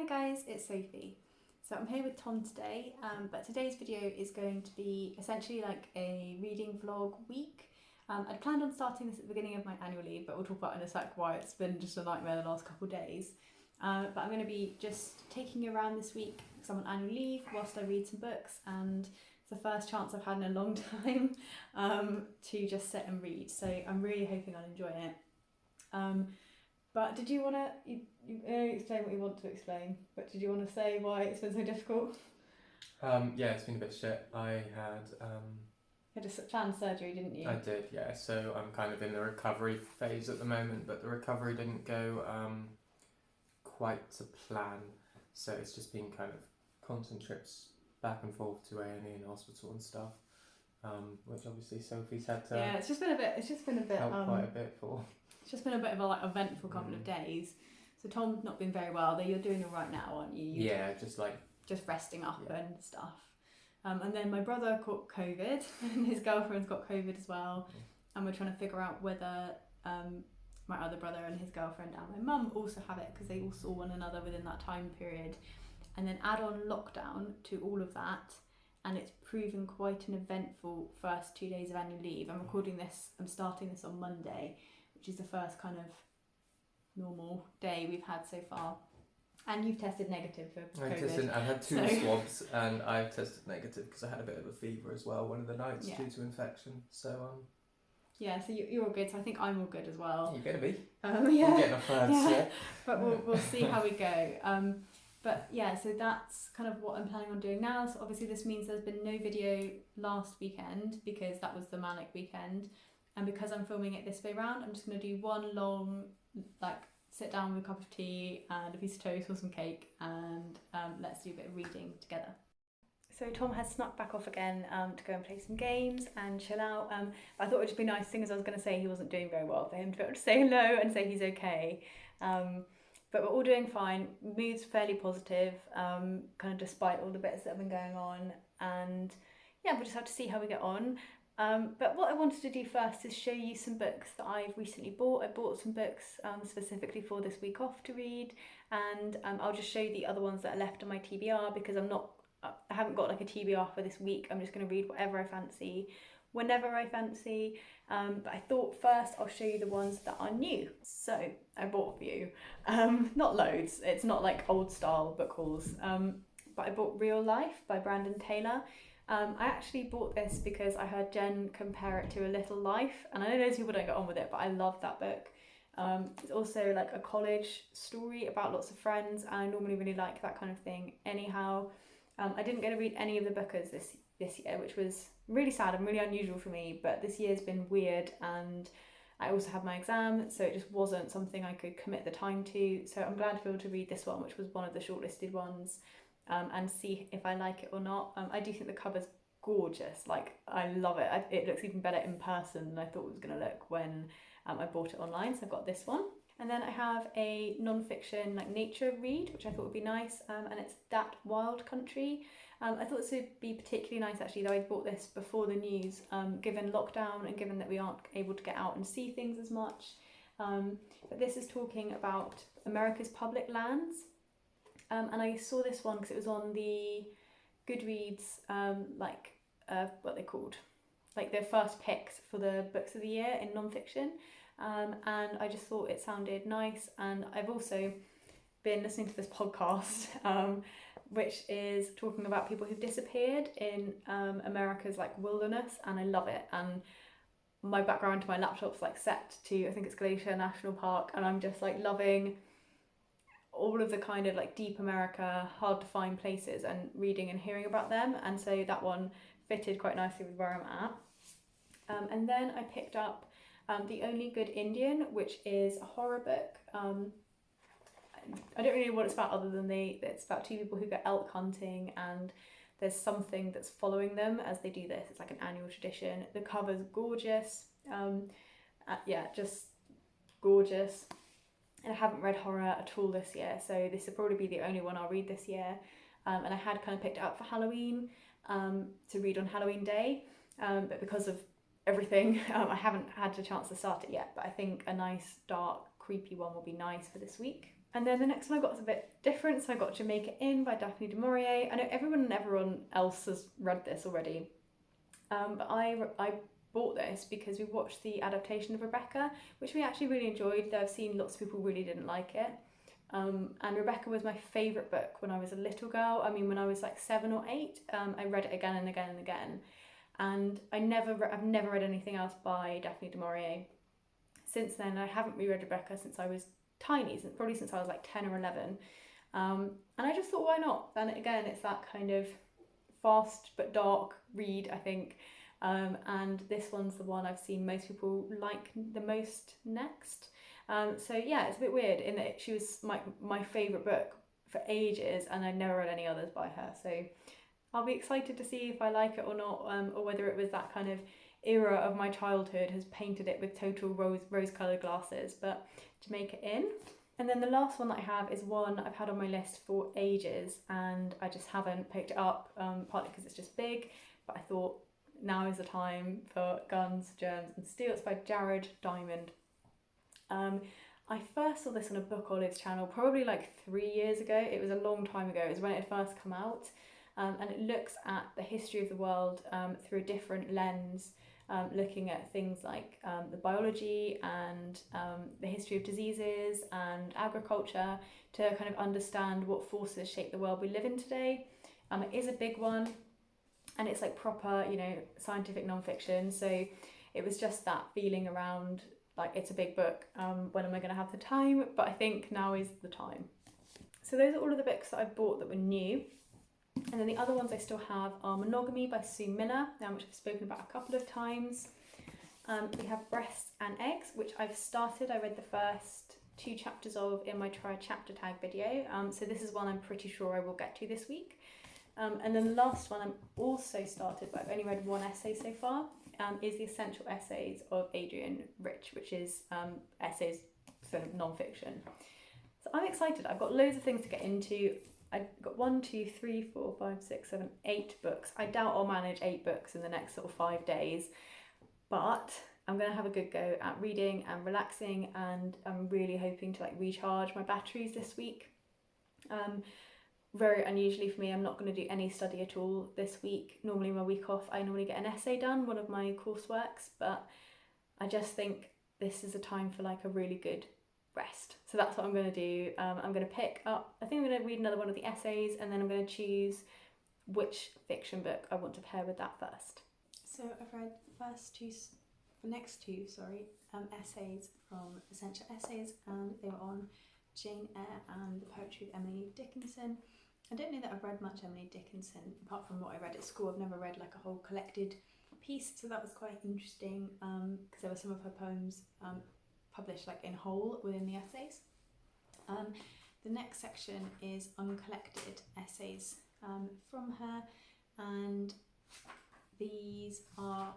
guys, it's Sophie. So I'm here with Tom today, but today's video is going to be essentially like a reading vlog week. I'd planned on starting this at the beginning of my annual leave, but we'll talk about in a sec why it's been just a nightmare the last couple of days. But I'm going to be just taking you around this week because I'm on annual leave whilst I read some books, and it's the first chance I've had in a long time to just sit and read. So I'm really hoping I'll enjoy it. But did you want to explain what you want to explain? But did you want to say why it's been so difficult? Yeah, it's been a bit shit. I had You had a planned surgery, didn't you? I did, yeah. So I'm kind of in the recovery phase at the moment, but the recovery didn't go quite to plan. So it's just been kind of constant trips back and forth to A&E and hospital and stuff, which obviously Sophie's had to. Yeah, it's just been a bit. Help quite a bit for. It's just been a bit of a eventful couple of days. So Tom's not been very well. Though you're doing all right now, aren't you? Yeah, just resting up and stuff. And then my brother caught COVID, and his girlfriend's got COVID as well. And we're trying to figure out whether my other brother and his girlfriend and my mum also have it, because they all saw one another within that time period. And then add on lockdown to all of that, and it's proven quite an eventful first 2 days of annual leave. I'm starting this on Monday, which is the first kind of normal day we've had so far. And you've tested negative for COVID. I had two swabs, and I've tested negative because I had a bit of a fever as well one of the nights due to infection. So yeah, so you're all good. So I think I'm all good as well. You better be. Yeah. I'm getting a third swab. But we'll see how we go. But yeah, so that's kind of what I'm planning on doing now. So obviously this means there's been no video last weekend because that was the manic weekend. And because I'm filming it this way round, I'm just going to do one long, sit down with a cup of tea and a piece of toast or some cake, and let's do a bit of reading together. So Tom has snuck back off again to go and play some games and chill out. I thought it would just be nice, thing as I was going to say he wasn't doing very well, for him to be able to say hello and say he's okay. But we're all doing fine. Mood's fairly positive, kind of despite all the bits that have been going on. And yeah, we'll just have to see how we get on. But what I wanted to do first is show you some books that I've recently bought. I bought some books specifically for this week off to read, and I'll just show you the other ones that are left on my TBR, because I haven't got like a TBR for this week. I'm just going to read whatever I fancy, whenever I fancy. But I thought first I'll show you the ones that are new. So I bought a few, not loads. It's not like old style book hauls, but I bought Real Life by Brandon Taylor. I actually bought this because I heard Jen compare it to A Little Life, and I know those people don't get on with it, but I love that book. It's also like a college story about lots of friends, and I normally really like that kind of thing. Anyhow, I didn't get to read any of the bookers this year, which was really sad and really unusual for me, but this year's been weird, and I also had my exam, so it just wasn't something I could commit the time to. So I'm glad to be able to read this one, which was one of the shortlisted ones. And see if I like it or not. I do think the cover's gorgeous. I love it. It looks even better in person than I thought it was going to look when I bought it online. So I've got this one. And then I have a non-fiction nature read, which I thought would be nice, and it's That Wild Country. I thought this would be particularly nice actually, though I bought this before the news, given lockdown and given that we aren't able to get out and see things as much. But this is talking about America's public lands. And I saw this one because it was on the Goodreads, what they're called, their first picks for the books of the year in non-fiction. And I just thought it sounded nice. And I've also been listening to this podcast, which is talking about people who've disappeared in America's wilderness, and I love it. And my background to my laptop's set to, I think it's Glacier National Park, and I'm just loving all of the kind of deep America, hard to find places, and reading and hearing about them. And so that one fitted quite nicely with where I'm at. And then I picked up The Only Good Indian, which is a horror book. I don't really know what it's about other than it's about two people who go elk hunting, and there's something that's following them as they do this. It's like an annual tradition. The cover's gorgeous. Just gorgeous. And I haven't read horror at all this year, so this will probably be the only one I'll read this year. And I had kind of picked it up for Halloween, to read on Halloween Day, but because of everything, I haven't had a chance to start it yet. But I think a nice, dark, creepy one will be nice for this week. And then the next one I got was a bit different, so I got Jamaica Inn by Daphne du Maurier. I know everyone else has read this already, but I bought this because we watched the adaptation of Rebecca, which we actually really enjoyed, though I've seen lots of people really didn't like it. And Rebecca was my favourite book when I was a little girl. I mean, when I was like 7 or 8, I read it again and again and again. And I've never read anything else by Daphne du Maurier. Since then, I haven't reread Rebecca since I was tiny, probably since I was like 10 or 11. And I just thought, why not? And again, it's that kind of fast but dark read, I think. And this one's the one I've seen most people like the most next. So yeah, it's a bit weird in that she was my favourite book for ages, and I'd never read any others by her. So I'll be excited to see if I like it or not, or whether it was that kind of era of my childhood has painted it with total rose-coloured glasses. But Jamaica Inn. And then the last one that I have is one I've had on my list for ages, and I just haven't picked it up, partly because it's just big, but I thought now is the time for Guns, Germs and Steel. It's by Jared Diamond. I first saw this on a Book Olives channel probably like 3 years ago. It was a long time ago. It was when it had first come out. And it looks at the history of the world through a different lens, looking at things like the biology and the history of diseases and agriculture to kind of understand what forces shape the world we live in today. It is a big one, and it's like proper, scientific non-fiction. So it was just that feeling around, like, it's a big book. When am I going to have the time? But I think now is the time. So those are all of the books that I bought that were new. And then the other ones I still have are Monogamy by Sue Miller, which I've spoken about a couple of times. We have Breasts and Eggs, which I've started. I read the first 2 chapters of in my try chapter tag video. So this is one I'm pretty sure I will get to this week. And then the last one I'm also started, but I've only read 1 essay so far, is The Essential Essays of Adrienne Rich, which is essays, sort of non-fiction. So I'm excited. I've got loads of things to get into. I've got 1, 2, 3, 4, 5, 6, 7, 8 books. I doubt I'll manage 8 books in the next sort of 5 days, but I'm going to have a good go at reading and relaxing, and I'm really hoping to recharge my batteries this week. Very unusually for me, I'm not going to do any study at all this week. Normally my week off, I normally get an essay done, one of my courseworks, but I just think this is a time for a really good rest. So that's what I'm going to do. I'm going to pick up, I think I'm going to read another one of the essays, and then I'm going to choose which fiction book I want to pair with that first. So I've read the next two essays from Essential Essays, and they were on Jane Eyre and the poetry of Emily Dickinson. I don't know that I've read much Emily Dickinson apart from what I read at school. I've never read a whole collected piece, so that was quite interesting because there were some of her poems published in whole within the essays. The next section is uncollected essays from her, and these are,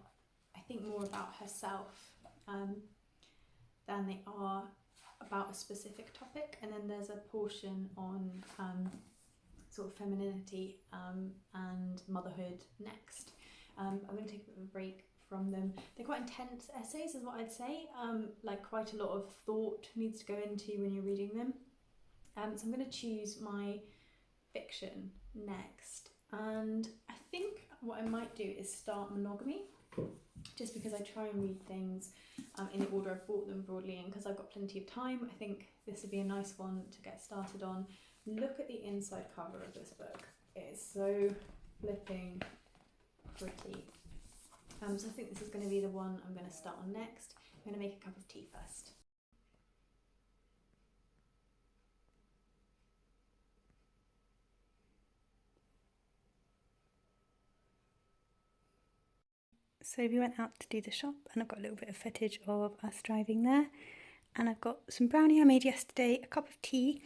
I think, more about herself than they are about a specific topic. And then there's a portion on sort of femininity and motherhood next. I'm going to take a bit of a break from them. They're quite intense essays is what I'd say, quite a lot of thought needs to go into when you're reading them. So I'm going to choose my fiction next, and I think what I might do is start Monogamy, just because I try and read things in the order I've bought them broadly, and because I've got plenty of time, I think this would be a nice one to get started on. Look at the inside cover of this book. It's so flipping pretty. So I think this is going to be the one I'm going to start on next. I'm going to make a cup of tea first. So we went out to do the shop, and I've got a little bit of footage of us driving there, and I've got some brownie I made yesterday, a cup of tea.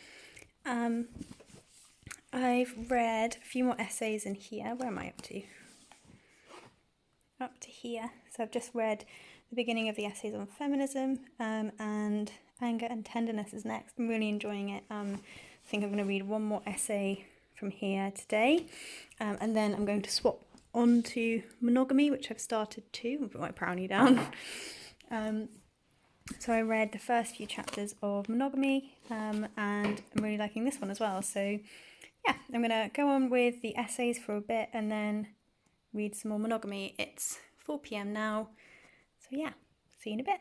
I've read a few more essays in here. Where am I up to? Up to here. So I've just read the beginning of the essays on feminism, and Anger and Tenderness is next. I'm really enjoying it. I think I'm going to read one more essay from here today, and then I'm going to swap onto Monogamy, which I've started to. I'll put my brownie down. So I read the first few chapters of Monogamy, and I'm really liking this one as well. So yeah, I'm going to go on with the essays for a bit and then read some more Monogamy. It's 4 p.m. now, so yeah, see you in a bit.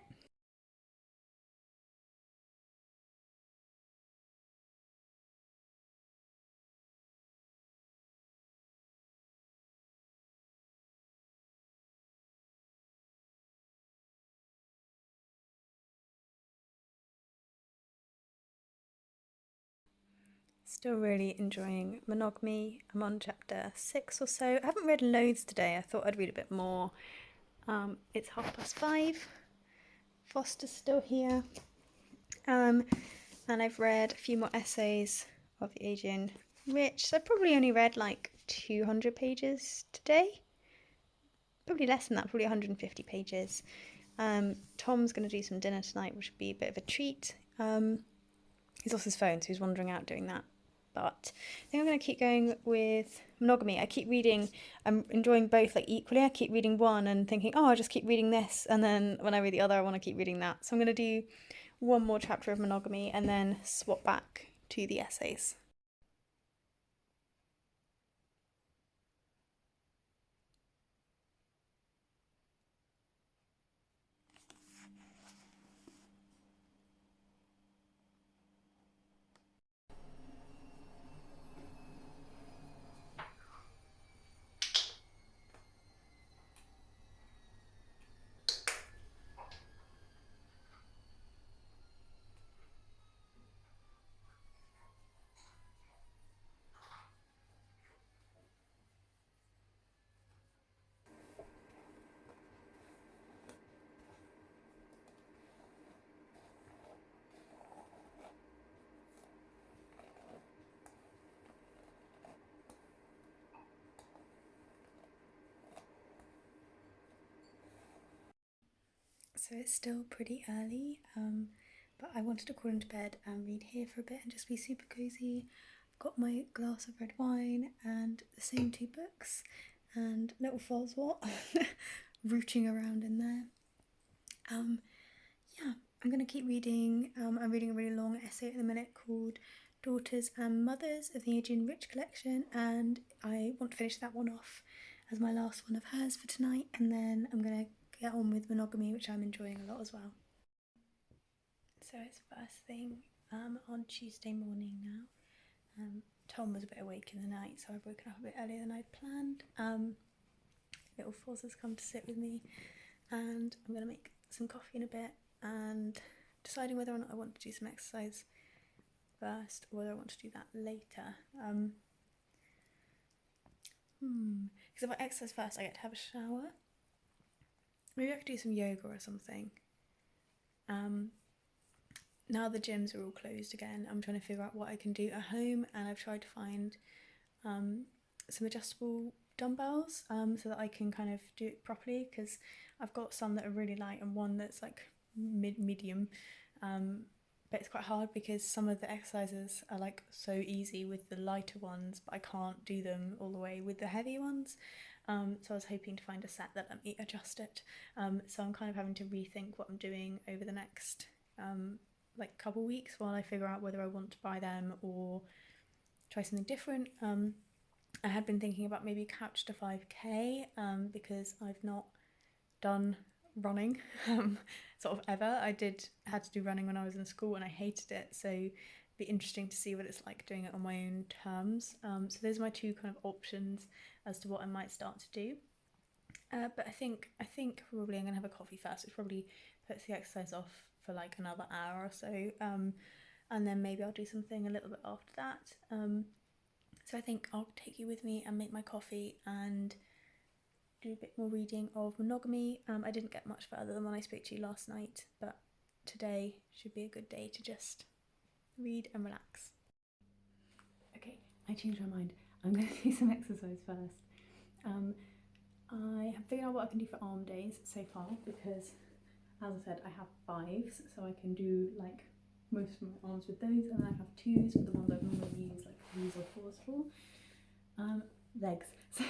Still really enjoying Monogamy. I'm on chapter 6 or so. I haven't read loads today. I thought I'd read a bit more. It's 5:30. Foster's still here. And I've read a few more essays of the Asian Rich. So I probably only read like 200 pages today. Probably less than that, probably 150 pages. Tom's going to do some dinner tonight, which would be a bit of a treat. He's lost his phone, so he's wandering out doing that. But I think I'm going to keep going with Monogamy. I keep reading, I'm enjoying both like equally. I keep reading one and thinking, oh, I'll just keep reading this. And then when I read the other, I want to keep reading that. So I'm going to do one more chapter of Monogamy and then swap back to the essays. So it's still pretty early, but I wanted to crawl into bed and read here for a bit and just be super cozy. I've got my glass of red wine and the same 2 books and little Foswat rooting around in there. Yeah, I'm going to keep reading. I'm reading a really long essay at the minute called Daughters and Mothers of the Asian Rich Collection, and I want to finish that one off as my last one of hers for tonight, and then I'm going to get on with Monogamy, which I'm enjoying a lot as well. So it's first thing on Tuesday morning now. Tom was a bit awake in the night, so I've woken up a bit earlier than I'd planned. Little Foz has come to sit with me, and I'm going to make some coffee in a bit and deciding whether or not I want to do some exercise first or whether I want to do that later. Because if I exercise first, I get to have a shower. Maybe I could do some yoga or something. Now the gyms are all closed again, I'm trying to figure out what I can do at home, and I've tried to find some adjustable dumbbells so that I can kind of do it properly, because I've got some that are really light and one that's like medium, but it's quite hard because some of the exercises are like so easy with the lighter ones, but I can't do them all the way with the heavy ones. So I was hoping to find a set that let me adjust it. So I'm kind of having to rethink what I'm doing over the next like couple weeks while I figure out whether I want to buy them or try something different. I had been thinking about maybe couch to 5k because I've not done running sort of ever. I had to do running when I was in school and I hated it, so it'd be interesting to see what it's like doing it on my own terms. So those are my 2 kind of options as to what I might start to do. But I think probably I'm gonna have a coffee first, which probably puts the exercise off for like another hour or so, and then maybe I'll do something a little bit after that. So I think I'll take you with me and make my coffee and do a bit more reading of Monogamy. I didn't get much further than when I spoke to you last night, but today should be a good day to just read and relax. Okay, I changed my mind. I'm going to do some exercise first. I have figured out what I can do for arm days so far because, as I said, I have 5s, so I can do like most of my arms with those, and then I have 2s for the ones I normally use like 3s or 4s for. Legs. So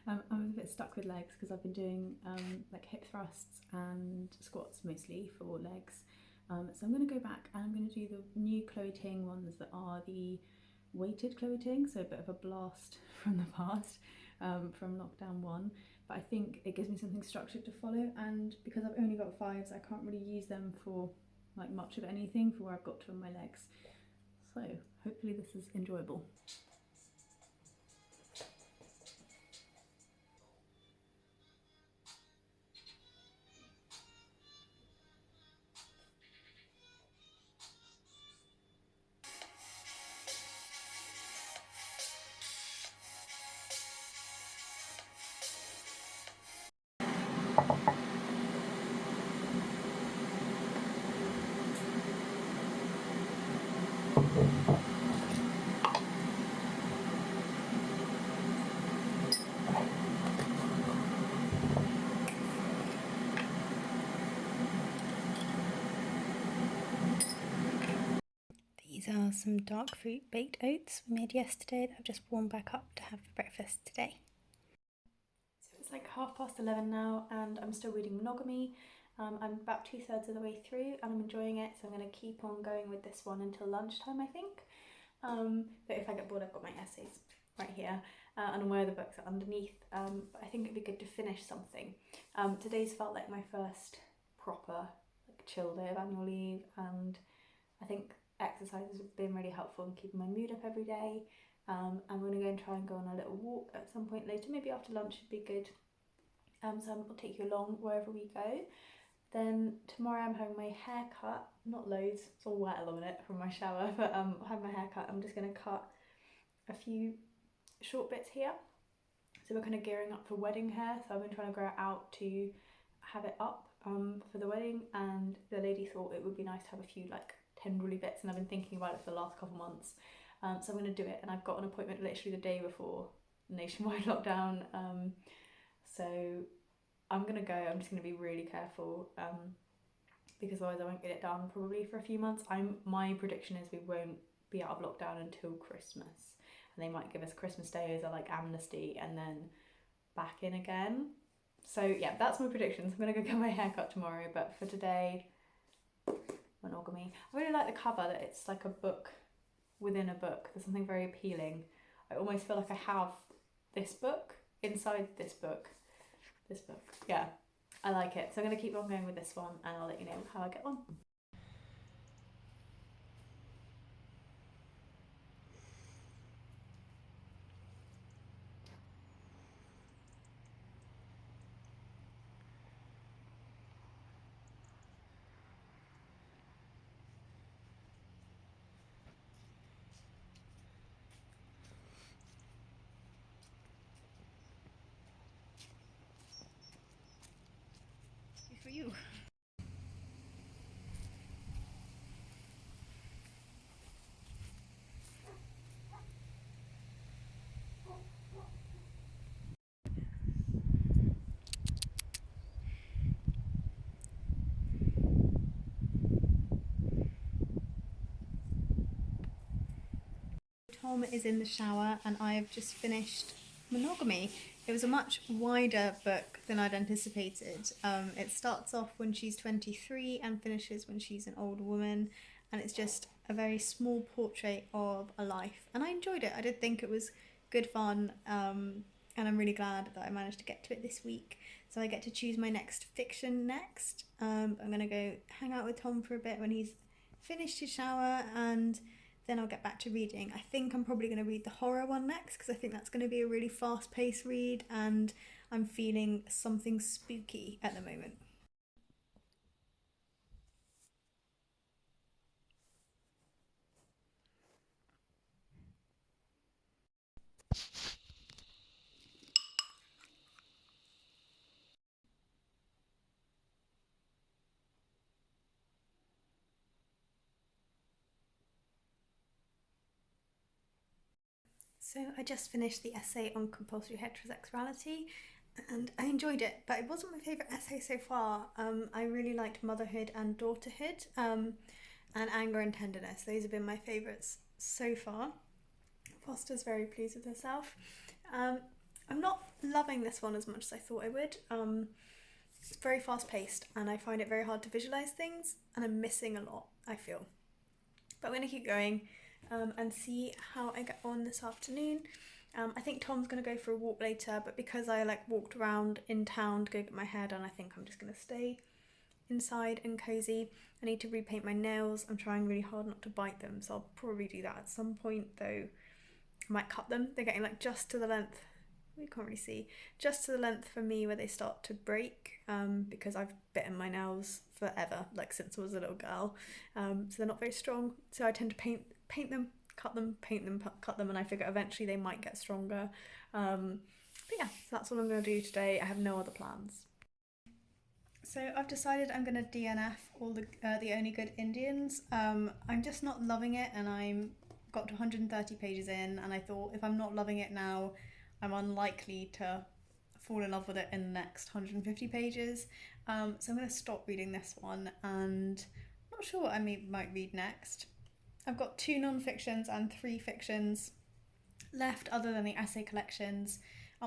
I'm a bit stuck with legs because I've been doing like hip thrusts and squats mostly for legs. So I'm going to go back and I'm going to do the new Chloe Ting ones that are the weighted Chloe Ting, so a bit of a blast from the past, from lockdown 1. But I think it gives me something structured to follow, and because I've only got 5s, I can't really use them for like much of anything for where I've got to on my legs. So hopefully this is enjoyable. These are some dark fruit baked oats we made yesterday that I've just warmed back up to have for breakfast today. So it's like 11:30 now and I'm still reading Monogamy. I'm about 2/3 of the way through and I'm enjoying it, so I'm going to keep on going with this one until lunchtime, I think. But if I get bored, I've got my essays right here, and I'm aware the books are underneath, but I think it'd be good to finish something. Today's felt like my first proper like chill day of annual leave, and I think exercises have been really helpful in keeping my mood up every day. I'm going to go and try and go on a little walk at some point later, maybe after lunch would be good. So I'll take you along wherever we go. Then tomorrow I'm having my hair cut, not loads, it's all wet along it from my shower, but I'll have my hair cut. I'm just going to cut a few short bits here. So we're kind of gearing up for wedding hair, so I've been trying to grow it out to have it up for the wedding, and the lady thought it would be nice to have a few like tendrily bits, and I've been thinking about it for the last couple of months. So I'm going to do it, and I've got an appointment literally the day before nationwide lockdown. So I'm going to go. I'm just going to be really careful, because otherwise I won't get it done probably for a few months. My prediction is we won't be out of lockdown until Christmas, and they might give us Christmas Day as a like amnesty and then back in again. So yeah, that's my predictions. I'm going to go get my hair cut tomorrow, but for today, Monogamy. I really like the cover, that it's like a book within a book. There's something very appealing. I almost feel like I have this book inside this book. Yeah, I like it. So I'm going to keep on going with this one, and I'll let you know how I get on. For you. Tom is in the shower and I've just finished Monogamy. It was a much wider book than I'd anticipated. It starts off when she's 23 and finishes when she's an old woman, and it's just a very small portrait of a life, and I enjoyed it. I did think it was good fun, and I'm really glad that I managed to get to it this week. So I get to choose my next fiction next. I'm going to go hang out with Tom for a bit when he's finished his shower, and then I'll get back to reading. I think I'm probably going to read the horror one next because I think that's going to be a really fast-paced read, and I'm feeling something spooky at the moment. So I just finished the essay on compulsory heterosexuality and I enjoyed it, but it wasn't my favourite essay so far. I really liked motherhood and daughterhood, and anger and tenderness. Those have been my favourites so far. Foster's very pleased with herself. I'm not loving this one as much as I thought I would. It's very fast paced and I find it very hard to visualise things and I'm missing a lot, I feel. But I'm going to keep going and see how I get on this afternoon. I think Tom's going to go for a walk later, but because I walked around in town to go get my hair done, I think I'm just going to stay inside and cosy. I need to repaint my nails. I'm trying really hard not to bite them, so I'll probably do that at some point, though I might cut them. They're getting just to the length, you can't really see, just to the length for me where they start to break, because I've bitten my nails forever, since I was a little girl, so they're not very strong, so I tend to paint them, cut them, paint them, cut them, and I figure eventually they might get stronger. But yeah, so that's what I'm going to do today. I have no other plans. So I've decided I'm going to DNF all the Only Good Indians. I'm just not loving it, and I'm got to 130 pages in, and I thought if I'm not loving it now, I'm unlikely to fall in love with it in the next 150 pages. So I'm going to stop reading this one, and I'm not sure what I might read next. I've got 2 non-fictions and 3 fictions left other than the essay collections.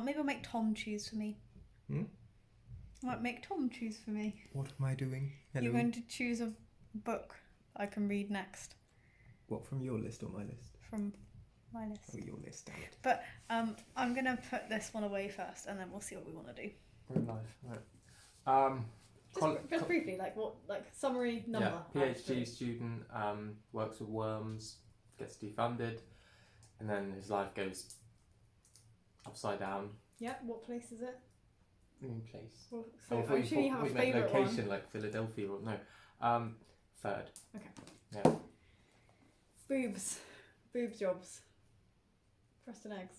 Maybe I'll make Tom choose for me. I might make Tom choose for me. What am I doing? Hello? You're going to choose a book I can read next. What, from your list or my list? From my list. Oh, your list, damn it. But I'm going to put this one away first and then we'll see what we want to do. Real life, right. Just briefly, summary number. Yeah, PhD student, works with worms, gets defunded, and then his life goes upside down. Yeah, what place is it? Place. Well, so I'm sure you have a favourite location one. like Philadelphia or no. Third. Okay. Yeah. Boob jobs. Breast and eggs.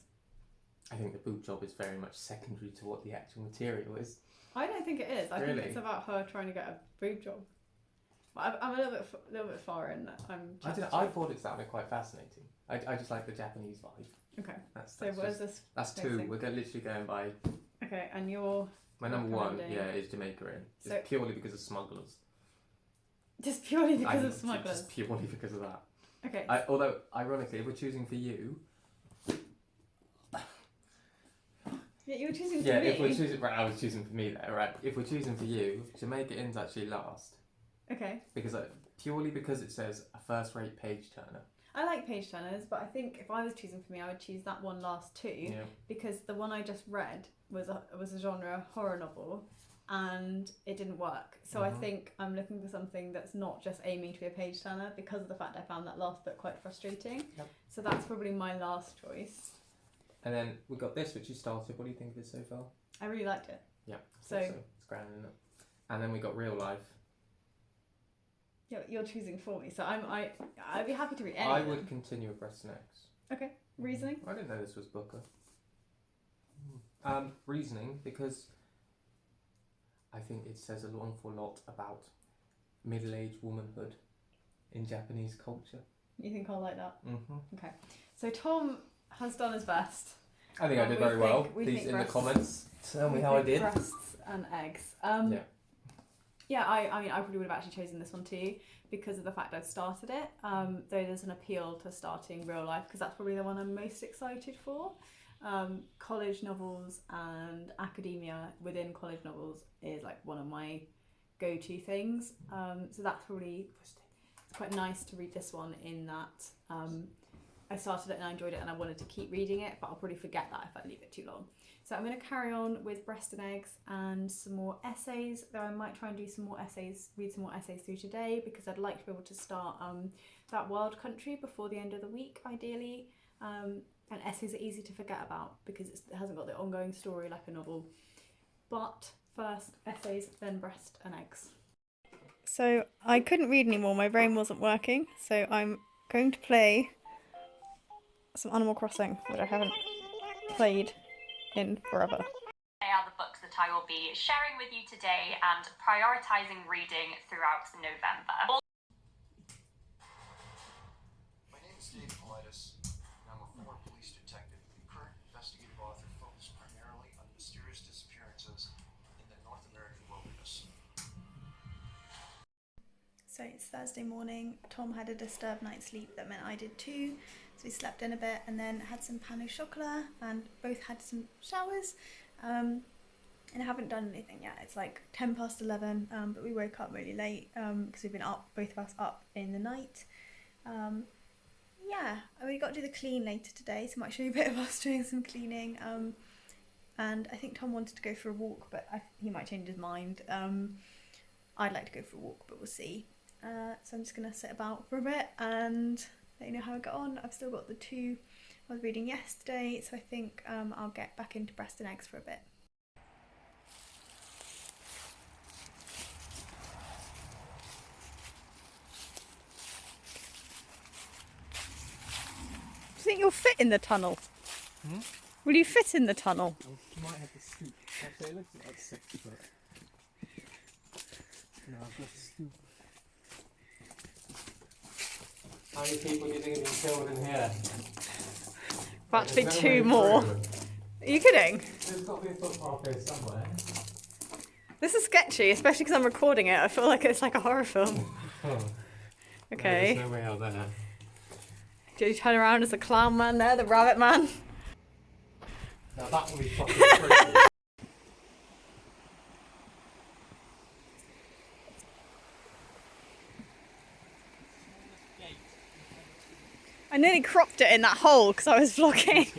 I think the boob job is very much secondary to what the actual material is. I don't think it is. I think it's about her trying to get a boob job. I'm a little bit far in. I thought it sounded quite fascinating. I just like the Japanese vibe. Okay. That's So where's this? That's placing? 2. We're literally going by. Okay, and your. My number 1, recommending- is Jamaica Inn. Just So- purely because of smugglers. Just purely because of smugglers. Just purely because of that. Okay. Although, ironically, if we're choosing for you. Yeah, you were choosing for Yeah, me. if we're choosing. Right, I was choosing for me there, right? If we're choosing for you, Jamaica Inn's actually last. Okay. Because purely because it says a first-rate page turner. I like page turners, but I think if I was choosing for me, I would choose that one last too, Yeah. because the one I just read was a genre horror novel, and it didn't work. So I think I'm looking for something that's not just aiming to be a page turner, because of the fact I found that last book quite frustrating. Yep. So that's probably my last choice. And then we got this, which you started. What do you think of it so far? I really liked it. Yeah. So- It's grand, isn't it? And then we got Real Life. Yeah, you're choosing for me, so I'd be happy to read any I of them. would continue with Breast and Eggs. Okay, reasoning. I didn't know this was Booker. Reasoning, because I think it says an awful lot about middle-aged womanhood in Japanese culture. You think I'll like that? Mm-hmm. Okay. So Tom has done his best. I think I did very well. Please, in the breasts. comments, tell me how I did. Breasts and eggs. Yeah. Yeah, I mean, I probably would have actually chosen this one too because of the fact I've started it. Though there's an appeal to starting Real Life because that's probably the one I'm most excited for. College novels and academia within college novels is one of my go-to things. So that's probably, it's quite nice to read this one in that I started it and I enjoyed it and I wanted to keep reading it, but I'll probably forget that if I leave it too long. So I'm going to carry on with Breast and Eggs and some more essays, though I might try and do some more essays, read some more essays through today because I'd like to be able to start that Wild Country before the end of the week, ideally. And essays are easy to forget about because it hasn't got the ongoing story like a novel. But first essays, then Breast and Eggs. So I couldn't read anymore, my brain wasn't working, so I'm going to play some Animal Crossing, which I haven't played in forever. They are the books that I will be sharing with you today and prioritising reading throughout November. My name is Dave Politis, and I'm a former police detective and current investigative author focused primarily on mysterious disappearances in the North American wilderness. So it's Thursday morning. Tom had a disturbed night's sleep. That meant I did too. So we slept in a bit and then had some pain au chocolat and both had some showers. And I haven't done anything yet. It's like 11, but we woke up really late because we've been up, both of us up in the night. Yeah, and we got to do the clean later today, so I might show you a bit of us doing some cleaning. And I think Tom wanted to go for a walk, but he might change his mind. I'd like to go for a walk, but we'll see. So I'm just going to sit about for a bit and let you know how I got on. I've still got the 2 I was reading yesterday, so I think I'll get back into breast and eggs for a bit. Do you think you'll fit in the tunnel? Hmm? Will you fit in the tunnel? You might have to scoop. Actually, it looks like 6 foot. No, I've got to scoop. How many people do you think have been killed in here? About to be There's no 2 way more. through. Are you kidding? There's got to be a footpath here somewhere. This is sketchy, especially because I'm recording it. I feel like it's like a horror film. Oh. Okay. No, there's no way out there. Do you turn around as the clown man there, the rabbit man? Now that would be fucking crazy. I nearly cropped it in that hole because I was vlogging.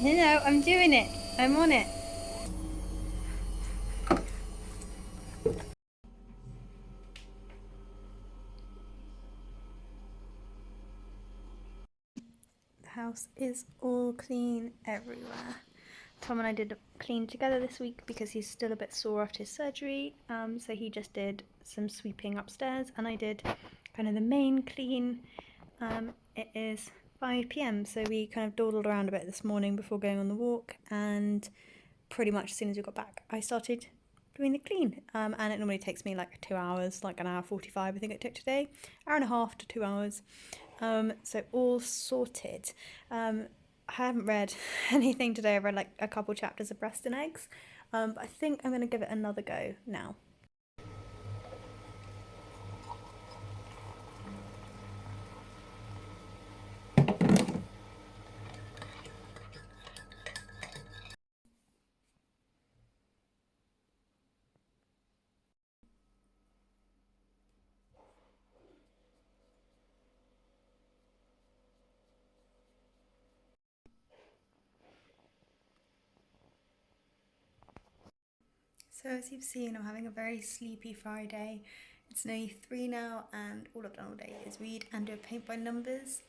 No, I'm doing it. I'm on it. The house is all clean everywhere. Tom and I did clean together this week because he's still a bit sore after his surgery. So he just did some sweeping upstairs and I did kind of the main clean. It is 5 p.m. so we kind of dawdled around a bit this morning before going on the walk, and pretty much as soon as we got back I started doing the clean, and it normally takes me like 2 hours, like an hour 45 I think it took today, hour and a half to 2 hours. So all sorted. I haven't read anything today. I've read like a couple chapters of Breast and Eggs, but I think I'm going to give it another go now. So as you've seen, I'm having a very sleepy Friday. It's nearly 3 now, and all I've done all day is read and do a paint by numbers.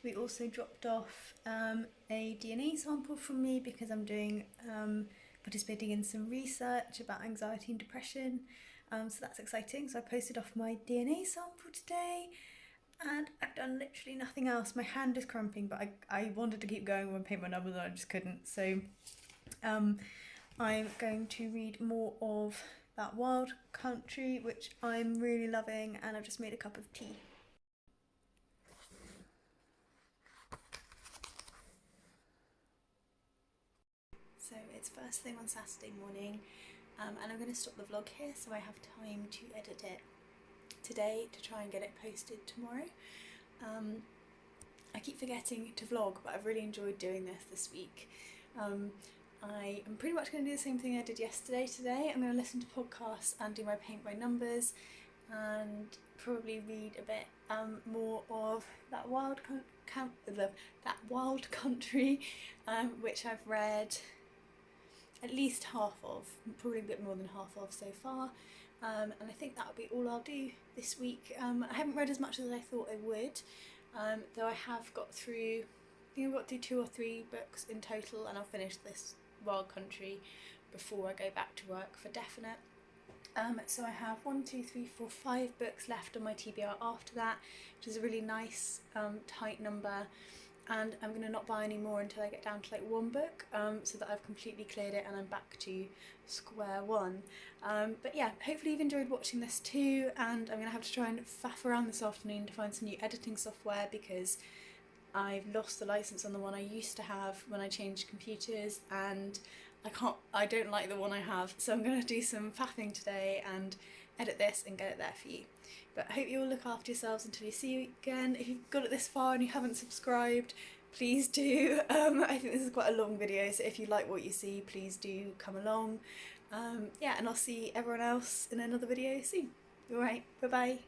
We also dropped off a DNA sample from me because I'm doing participating in some research about anxiety and depression. So that's exciting. So I posted off my DNA sample today, and I've done literally nothing else. My hand is cramping, but I wanted to keep going and paint my numbers and I just couldn't. So I'm going to read more of That Wild Country, which I'm really loving, and I've just made a cup of tea. So it's first thing on Saturday morning, and I'm going to stop the vlog here so I have time to edit it today to try and get it posted tomorrow. I keep forgetting to vlog, but I've really enjoyed doing this week. I am pretty much going to do the same thing I did yesterday today. I'm going to listen to podcasts and do my paint by numbers, and probably read a bit more of That Wild Country, which I've read at least half of, probably a bit more than half of so far. And I think that'll be all I'll do this week. I haven't read as much as I thought I would, though I have got through, I think I've got through 2 or 3 books in total, and I'll finish this Wild Country before I go back to work for definite. So I have 5 books left on my TBR after that, which is a really nice tight number, and I'm going to not buy any more until I get down to like 1 book, so that I've completely cleared it and I'm back to square one. But yeah, hopefully you've enjoyed watching this too, and I'm going to have to try and faff around this afternoon to find some new editing software because I've lost the license on the one I used to have when I changed computers, and I don't like the one I have, so I'm going to do some faffing today and edit this and get it there for you. But I hope you all look after yourselves until you see you again. If you've got it this far and you haven't subscribed, please do. I think this is quite a long video, so if you like what you see, please do come along. Yeah, and I'll see everyone else in another video soon. Alright, bye bye.